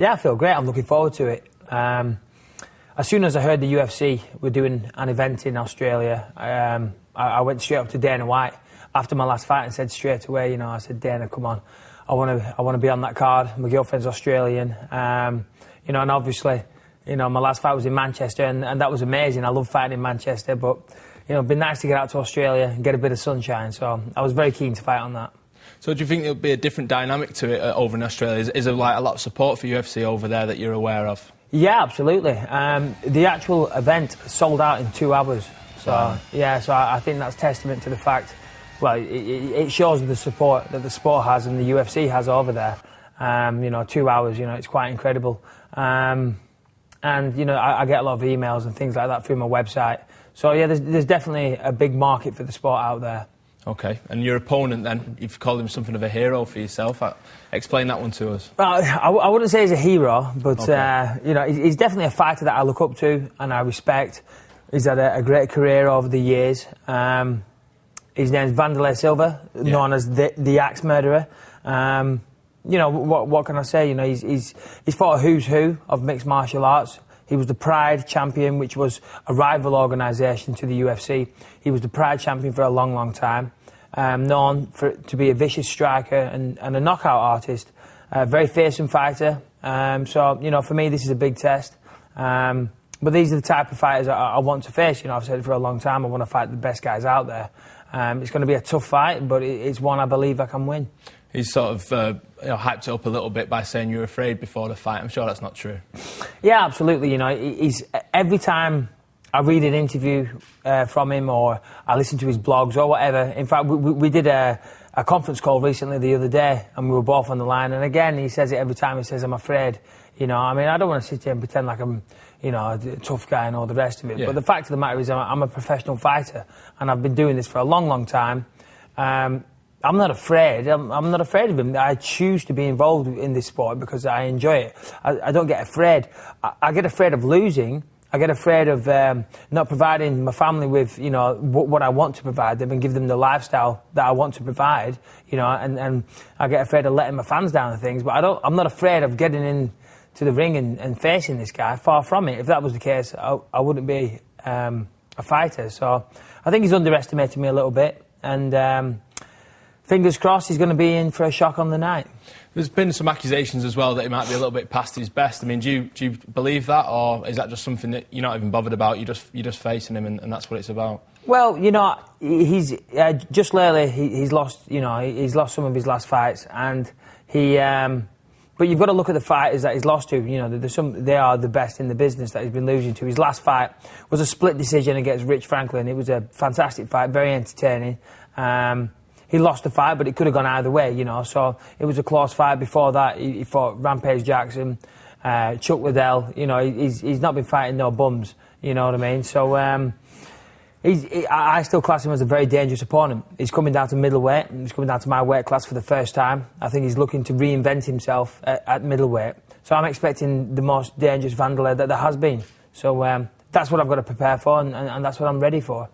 Yeah, I feel great. I'm looking forward to it. As soon as I heard the UFC were doing an event in Australia, I went straight up to Dana White after my last fight and said straight away, I said, Dana, come on, I want to be on that card. My girlfriend's Australian, and obviously, my last fight was in Manchester, and that was amazing. I love fighting in Manchester, but it'd been nice to get out to Australia and get a bit of sunshine. So I was very keen to fight on that. So do you think there'll be a different dynamic to it over in Australia? Is there like a lot of support for UFC over there that you're aware of? Yeah, absolutely. The actual event sold out in 2 hours. So so I think that's testament to the fact. Well, it shows the support that the sport has and the UFC has over there. 2 hours, it's quite incredible. I get a lot of emails and things like that through my website. So, yeah, there's definitely a big market for the sport out there. OK. And your opponent, then, you've called him something of a hero for yourself. Explain that one to us. Well, I wouldn't say he's a hero, but, he's definitely a fighter that I look up to and I respect. He's had a great career over the years. His name's Wanderlei Silva, known as the Axe Murderer. What can I say? He's fought a who's who of mixed martial arts. He was the Pride champion, which was a rival organisation to the UFC. He was the Pride champion for a long, long time. Known to be a vicious striker and a knockout artist. Very fearsome fighter. For me, this is a big test. But these are the type of fighters I want to face. I've said it for a long time. I want to fight the best guys out there. It's going to be a tough fight, but it's one I believe I can win. He's sort of hyped it up a little bit by saying you're afraid before the fight. I'm sure that's not true. Yeah, absolutely. He's every time I read an interview from him or I listen to his blogs or whatever. In fact, we did a conference call recently the other day and we were both on the line. And again, he says it every time. He says, I'm afraid. I don't want to sit here and pretend like I'm, a tough guy and all the rest of it. Yeah. But the fact of the matter is I'm a professional fighter and I've been doing this for a long, long time. I'm not afraid. I'm not afraid of him. I choose to be involved in this sport because I enjoy it. I don't get afraid. I get afraid of losing. I get afraid of not providing my family with, what I want to provide them and give them the lifestyle that I want to provide, and I get afraid of letting my fans down and things. But I'm not afraid of getting in to the ring and facing this guy. Far from it. If that was the case, I wouldn't be a fighter. So I think he's underestimated me a little bit. And fingers crossed he's going to be in for a shock on the night. There's been some accusations as well that he might be a little bit past his best. I mean, do you believe that, or is that just something that you're not even bothered about? You're just facing him, and that's what it's about. Well, he's just lately he's lost. He's lost some of his last fights, and he. But you've got to look at the fighters that he's lost to. They are the best in the business that he's been losing to. His last fight was a split decision against Rich Franklin. It was a fantastic fight, very entertaining. He lost the fight, but it could have gone either way, So it was a close fight. Before that, he fought Rampage Jackson, Chuck Liddell. He's not been fighting no bums. You know what I mean? So I still class him as a very dangerous opponent. He's coming down to middleweight. He's coming down to my weight class for the first time. I think he's looking to reinvent himself at middleweight. So I'm expecting the most dangerous Wanderlei that there has been. So that's what I've got to prepare for, and that's what I'm ready for.